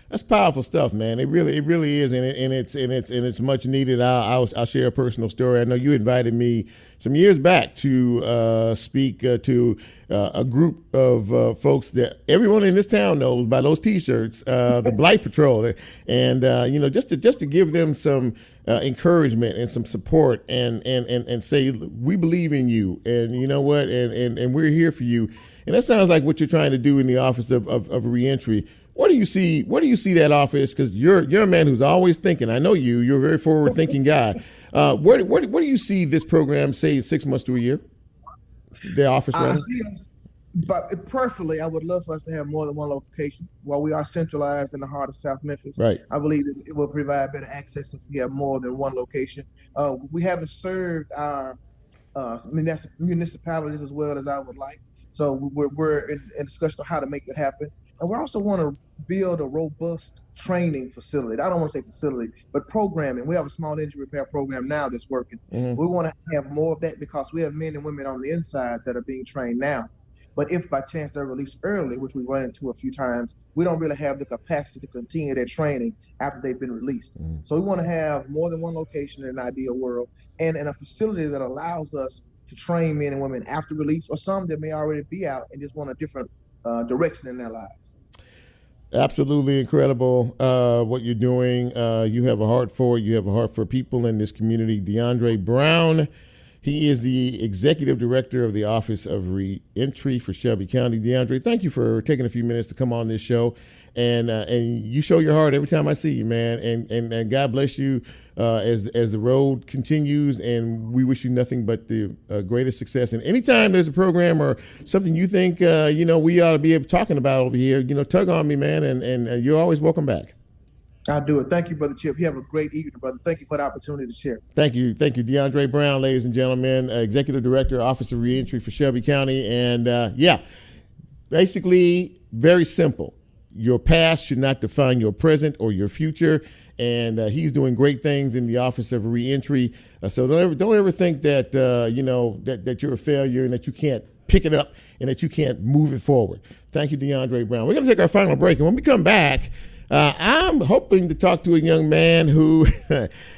That's powerful stuff, man. It really is, and it's much needed. I'll share a personal story. I know you invited me some years back to speak to a group of folks that everyone in this town knows by those T-shirts, the Blight Patrol, and just to give them some encouragement and some support, and say we believe in you, and you know what, and we're here for you. And that sounds like what you're trying to do in the Office of Reentry. Where do you see that office? Because you're a man who's always thinking. I know you. You're a very forward-thinking guy. Where do you see this program, say, 6 months to a year? The office, rather? But preferably, I would love for us to have more than one location. While we are centralized in the heart of South Memphis, right, I believe it will provide better access if we have more than one location. We haven't served our municipalities as well as I would like. So we're in discussion on how to make that happen. And we also want to build a robust training facility. I don't want to say facility, but programming. We have a small injury repair program now that's working. We want to have more of that because we have men and women on the inside that are being trained now. But if by chance they're released early, which we've run into a few times, we don't really have the capacity to continue their training after they've been released. So we want to have more than one location in an ideal world, and in a facility that allows us to train men and women after release, or some that may already be out and just want a different direction in their lives. Absolutely incredible what you're doing. You have a heart for it. You have a heart for people in this community. DeAndre Brown, he is the executive director of the Office of Reentry for Shelby County. DeAndre, thank you for taking a few minutes to come on this show. And you show your heart every time I see you, man. And God bless you as the road continues. And we wish you nothing but the greatest success. And anytime there's a program or something you think we ought to be talking about over here, tug on me, man. And you're always welcome back. I'll do it. Thank you, Brother Chip. You have a great evening, brother. Thank you for the opportunity to share. Thank you. DeAndre Brown, ladies and gentlemen, Executive Director, Office of Reentry for Shelby County. And basically very simple. Your past should not define your present or your future, and he's doing great things in the Office of Reentry. So don't ever think that that you're a failure and that you can't pick it up and that you can't move it forward. Thank you, DeAndre Brown. We're going to take our final break, and when we come back, I'm hoping to talk to a young man who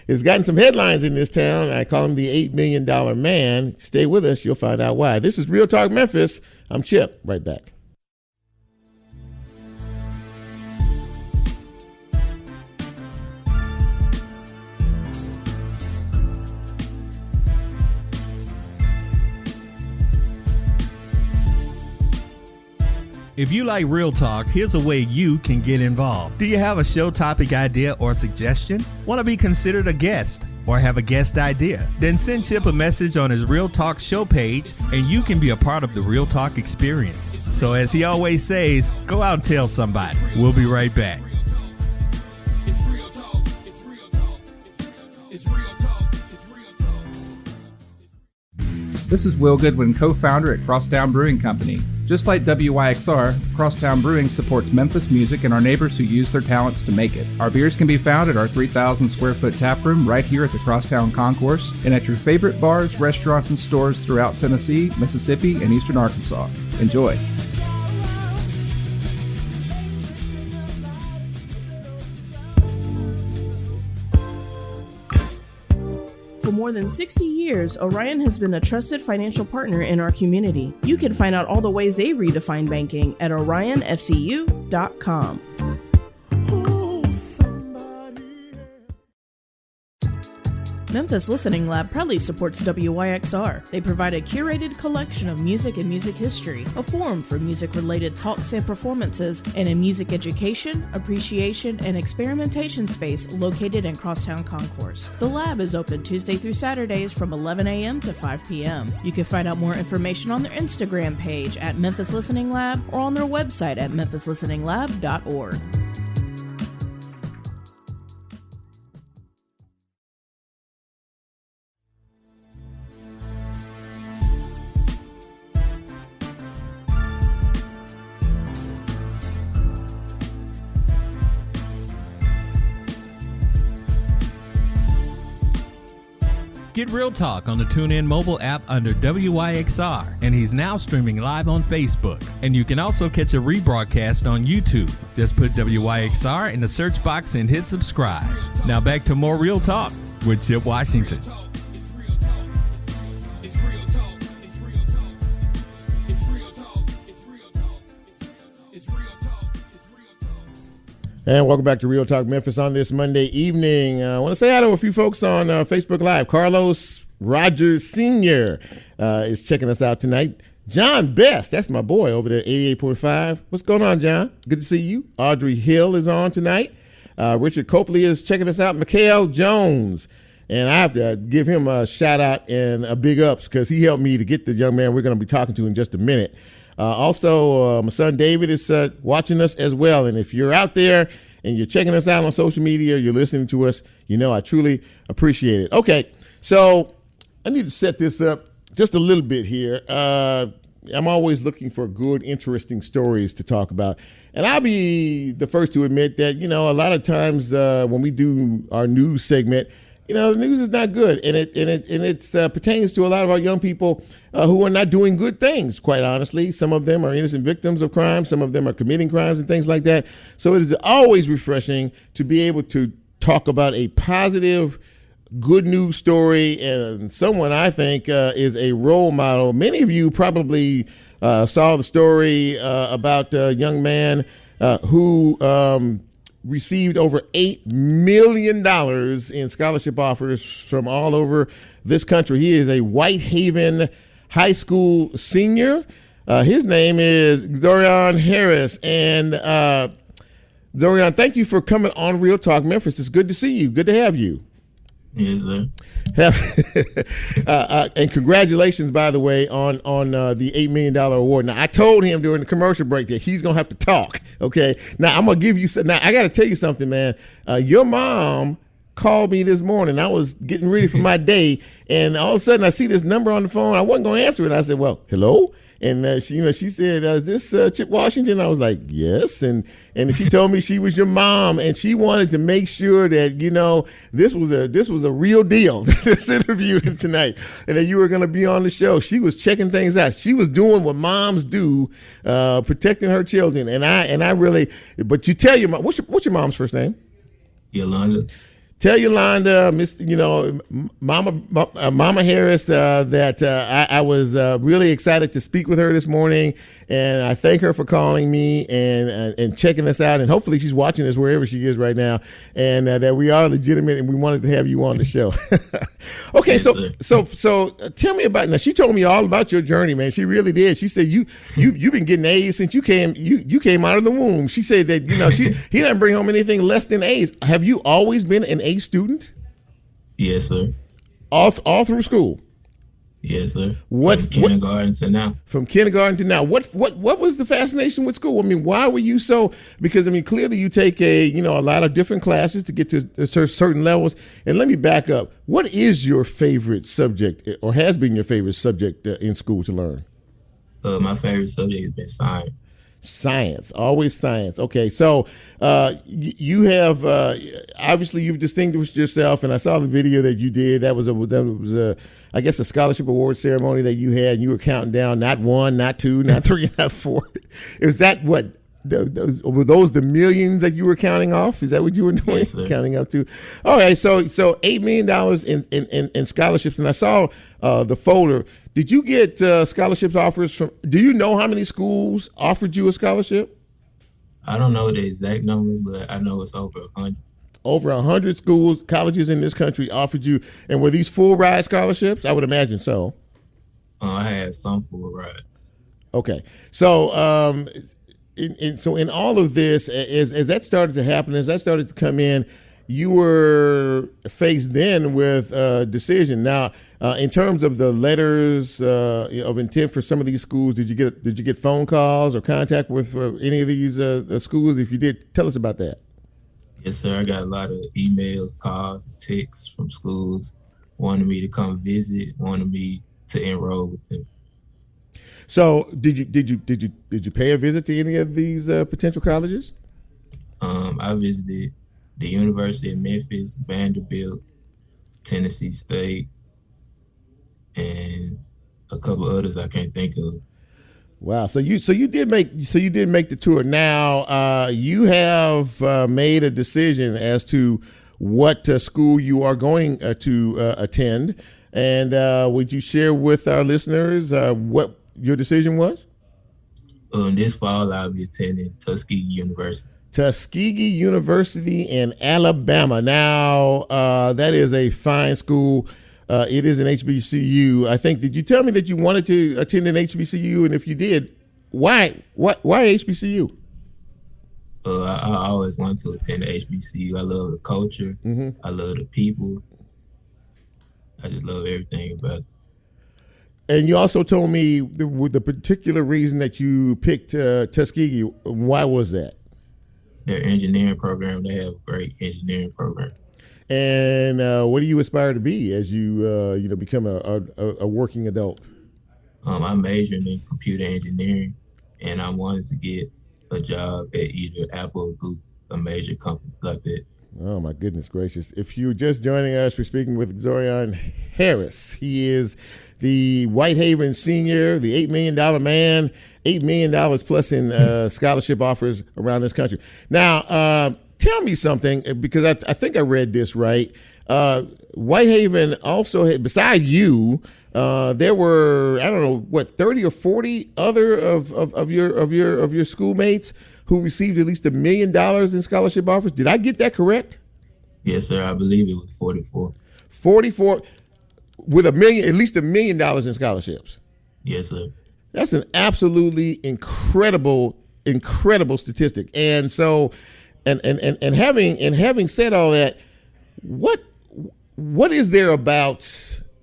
has gotten some headlines in this town. I call him the $8 million man. Stay with us. You'll find out why. This is Real Talk Memphis. I'm Chip. Right back. If you like Real Talk, here's a way you can get involved. Do you have a show topic idea or suggestion? Want to be considered a guest? or have a guest idea? Then send Chip a message on his Real Talk show page and you can be a part of the Real Talk experience. So as he always says, go out and tell somebody. We'll be right back. It's real talk. It's real talk. It's real talk. It's real talk. This is Will Goodwin, co-founder at Crosstown Brewing Company. Just like WYXR, Crosstown Brewing supports Memphis music and our neighbors who use their talents to make it. Our beers can be found at our 3,000 square foot tap room right here at the Crosstown Concourse and at your favorite bars, restaurants, and stores throughout Tennessee, Mississippi, and eastern Arkansas. Enjoy. For more than 60 years, Orion has been a trusted financial partner in our community. You can find out all the ways they redefine banking at orionfcu.com. Memphis Listening Lab proudly supports WYXR. They provide a curated collection of music and music history, a forum for music-related talks and performances, and a music education, appreciation, and experimentation space located in Crosstown Concourse. The lab is open Tuesday through Saturdays from 11 a.m. to 5 p.m. You can find out more information on their Instagram page at Memphis Listening Lab or on their website at memphislisteninglab.org. Get Real Talk on the TuneIn mobile app under WYXR, and he's now streaming live on Facebook. And you can also catch a rebroadcast on YouTube. Just put WYXR in the search box and hit subscribe. Now back to more Real Talk with Chip Washington. And welcome back to Real Talk Memphis on this Monday evening. I want to say hi to a few folks on Facebook Live. Carlos Rogers Sr. Is checking us out tonight. John Best, that's my boy over there at 88.5. What's going on, John? Good to see you. Audrey Hill is on tonight. Richard Copley is checking us out. Mikhail Jones. And I have to give him a shout out and a big ups because he helped me to get the young man we're going to be talking to in just a minute. Also, my son David is watching us as well. And if you're out there and you're checking us out on social media, you're listening to us, you know I truly appreciate it. Okay, so I need to set this up just a little bit here. I'm always looking for good, interesting stories to talk about. And I'll be the first to admit that, you know, a lot of times when we do our news segment, you know, the news is not good, and it pertains to a lot of our young people who are not doing good things, quite honestly. Some of them are innocent victims of crime. Some of them are committing crimes and things like that. So it is always refreshing to be able to talk about a positive, good news story and someone I think is a role model. Many of you probably saw the story about a young man who received over $8 million in scholarship offers from all over this country. He is a Whitehaven High School senior. His name is Xzorion Harris. And Xzorion, thank you for coming on Real Talk Memphis. It's good to see you. Good to have you. Yes, sir. And congratulations, by the way, on the $8 million award. Now, I told him during the commercial break that he's going to have to talk, okay? Now, I'm going to give you – now, I got to tell you something, man. Your mom called me this morning. I was getting ready for my day, and all of a sudden I see this number on the phone. I wasn't going to answer it. I said, well, hello? And she said, is this Chip Washington? I was like, yes. And she told me she was your mom, and she wanted to make sure that, you know, this was a real deal, this interview tonight, and that you were going to be on the show. She was checking things out. She was doing what moms do, protecting her children. And I really, but you tell your mom, what's your mom's first name? Yolanda. Tell Yolanda, Mama Harris, that I was really excited to speak with her this morning, and I thank her for calling me and checking us out, and hopefully she's watching us wherever she is right now, and that we are legitimate, and we wanted to have you on the show. Okay, yes, so tell me about. Now, she told me all about your journey, man. She really did. She said you've been getting A's since you came out of the womb. She said that he didn't bring home anything less than A's. Have you always been an A student? Yes, sir. All through school. Yes, sir. What From kindergarten to now? From kindergarten to now. What was the fascination with school? I mean, why were you so? Because I mean, clearly you take a lot of different classes to get to certain levels. And let me back up. What is your favorite subject, or has been your favorite subject in school to learn? My favorite subject has been science. Science, always science. Okay, so you have obviously you've distinguished yourself, and I saw the video that you did. That was a I guess a scholarship award ceremony that you had. And you were counting down, not 1, not 2, not 3, not 4. Is that what? Were those the millions that you were counting off? Is that what you were doing? Yes, sir. Counting up to? All right, so $8 million in scholarships, and I saw the folder. Did you get scholarships offers from? Do you know how many schools offered you a scholarship? I don't know the exact number, but I know it's over 100. Over 100 schools, colleges in this country offered you, and were these full ride scholarships? I would imagine so. I had some full rides. Okay, so in all of this, as that started to happen, as that started to come in, you were faced then with a decision. Now, in terms of the letters of intent for some of these schools, did you get phone calls or contact with any of these schools? If you did, tell us about that. Yes, sir. I got a lot of emails, calls, and texts from schools wanting me to come visit, wanting me to enroll with them. So, did you pay a visit to any of these potential colleges? I visited the University of Memphis, Vanderbilt, Tennessee State, and a couple others I can't think of. Wow. So you did make the tour. Now you have made a decision as to what school you are going to attend, and would you share with our listeners what your decision was? This fall I'll be attending Tuskegee University. Tuskegee University in Alabama. Now that is a fine school. It is an HBCU. I think. Did you tell me that you wanted to attend an HBCU? And if you did, why HBCU? I always wanted to attend the HBCU. I love the culture. Mm-hmm. I love the people. I just love everything about it. And you also told me the particular reason that you picked Tuskegee. Why was that? Their engineering program. They have a great engineering program. And what do you aspire to be as you become a working adult? I'm majoring in computer engineering, and I wanted to get a job at either Apple or Google, a major company like that. Oh my goodness gracious! If you're just joining us, we're speaking with Xzorion Harris. He is the Whitehaven senior, the $8 million man, $8 million plus in scholarship offers around this country. Now, tell me something, because I think I read this right. Whitehaven also had, beside you, there were, I don't know, 30 or 40 other of your schoolmates who received at least $1 million in scholarship offers. Did I get that correct? Yes, sir. I believe it was 44. 44 with at least $1 million in scholarships. Yes, sir. That's an absolutely incredible statistic. And so, and having said all that, what is there about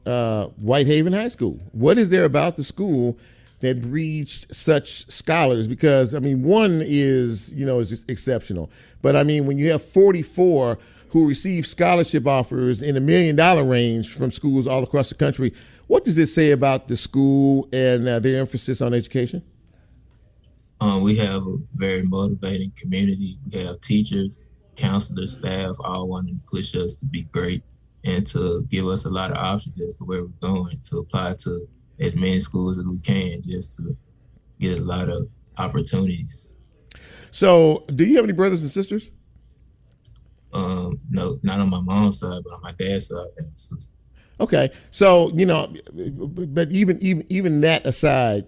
Whitehaven High School? What is there about the school that reached such scholars? Because I mean, one is just exceptional, but I mean, when you have 44 who receive scholarship offers in $1 million range from schools all across the country, what does it say about the school and their emphasis on education? We have a very motivating community. We have teachers, counselors, staff, all wanting to push us to be great and to give us a lot of options as to where we're going, to apply to as many schools as we can, just to get a lot of opportunities. So, do you have any brothers and sisters? No, not on my mom's side, but on my dad's side, I have a sister. Okay, so but even that aside,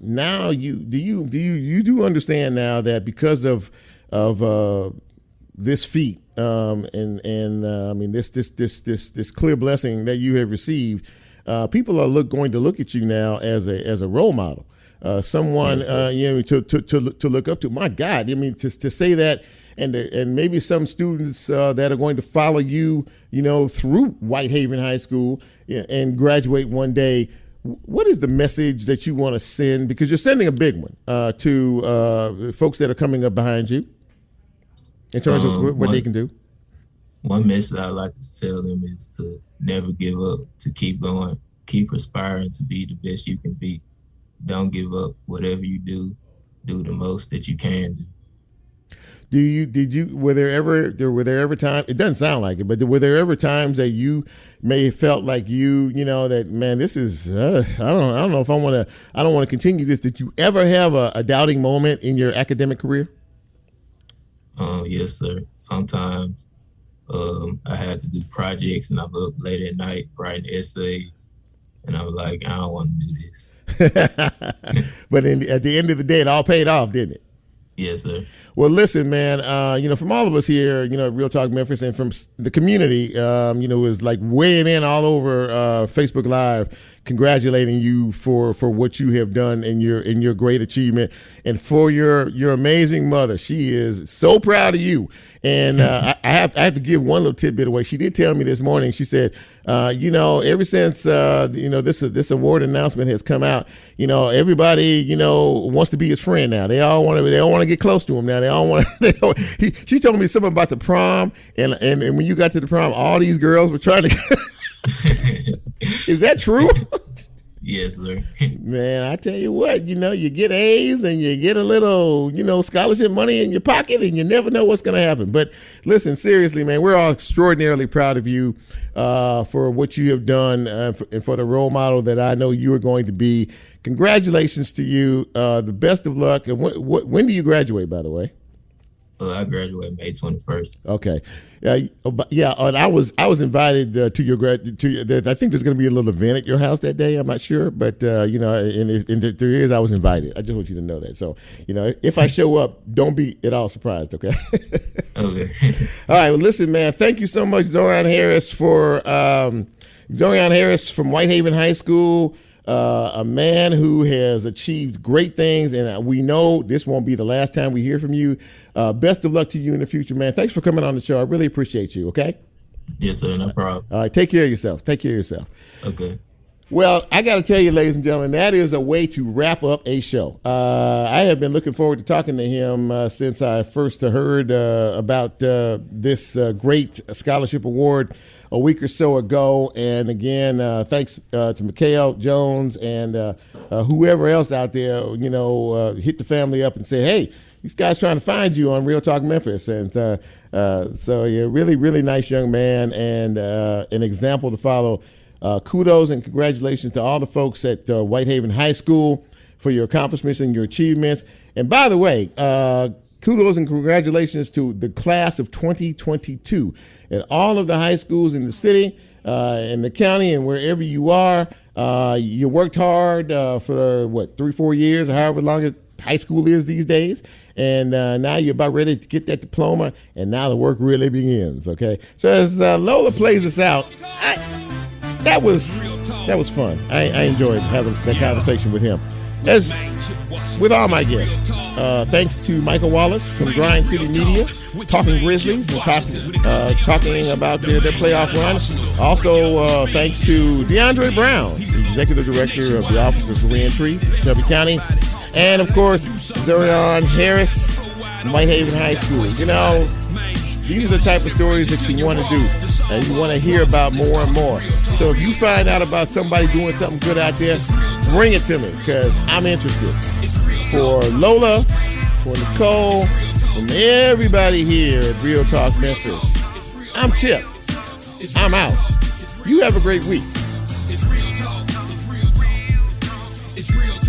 now you do understand now that because of this feat and I mean this clear blessing that you have received, people are going to look at you now as a role model, someone Yes, to look up to. My God, I mean to say that and maybe some students that are going to follow you, through Whitehaven High School and graduate one day. What is the message that you want to send? Because you're sending a big one to folks that are coming up behind you in terms of what they can do. One message I like to tell them is to never give up, to keep going, keep aspiring to be the best you can be. Don't give up. Whatever you do the most that you can do. Were there ever times, it doesn't sound like it, but were there ever times that you may have felt like that, man, this is, I don't know if I don't want to continue this. Did you ever have a doubting moment in your academic career? Yes, sir. Sometimes I had to do projects and I'm up late at night writing essays and I was like, I don't want to do this. But at the end of the day, it all paid off, didn't it? Yes, sir. Well, listen, man, from all of us here, at Real Talk Memphis and from the community, is like weighing in all over Facebook Live, congratulating you for what you have done in your great achievement and for your amazing mother. She is so proud of you. And I have to give one little tidbit away. She did tell me this morning, she said, ever since, this award announcement has come out, everybody, wants to be his friend now. They all want to get close to him now. They all want to, she told me something about the prom and when you got to the prom, all these girls were trying to, is that true? Yes, sir. Man, I tell you what, you get A's and you get a little, scholarship money in your pocket and you never know what's going to happen. But listen, seriously, man, we're all extraordinarily proud of you for what you have done and for the role model that I know you are going to be. Congratulations to you. The best of luck. And when do you graduate, by the way? I graduate May 21st. Okay. And I was invited to your I think there's going to be a little event at your house that day. I'm not sure, but and if there is, I was invited. I just want you to know that. So, if I show up, don't be at all surprised. Okay. Okay. All right. Well, listen, man. Thank you so much, Xzorion Harris from Whitehaven High School. A man who has achieved great things, and we know this won't be the last time we hear from you. Best of luck to you in the future, man. Thanks for coming on the show. I really appreciate you, okay? Yes, sir. No problem. All right, take care of yourself. Okay. Well, I got to tell you, ladies and gentlemen, that is a way to wrap up a show. I have been looking forward to talking to him since I first heard about this great scholarship award a week or so ago. And again, thanks to Mikhail Jones and whoever else out there, hit the family up and say, hey, these guys trying to find you on Real Talk Memphis. And so, yeah, really, really nice young man and an example to follow. Kudos and congratulations to all the folks at Whitehaven High School for your accomplishments and your achievements. And by the way, kudos and congratulations to the class of 2022 at all of the high schools in the city, in the county, and wherever you are. You worked hard for 3-4 years, or however long high school is these days. And now you're about ready to get that diploma, and now the work really begins, okay? So as Lola plays us out, that was fun. I enjoyed having that conversation with him. As with all my guests, thanks to Michael Wallace from Grind City Media, talking Grizzlies and talking about their playoff run. Also, thanks to DeAndre Brown, the Executive Director of the Office of Reentry, Shelby County. And, of course, Xzorion Harris from Whitehaven High School. These are the type of stories that you want to do and you want to hear about more and more. So if you find out about somebody doing something good out there, bring it to me because I'm interested. For Lola, for Nicole, from everybody here at Real Talk Memphis, I'm Chip. I'm out. You have a great week. It's real talk. It's real talk. It's real talk.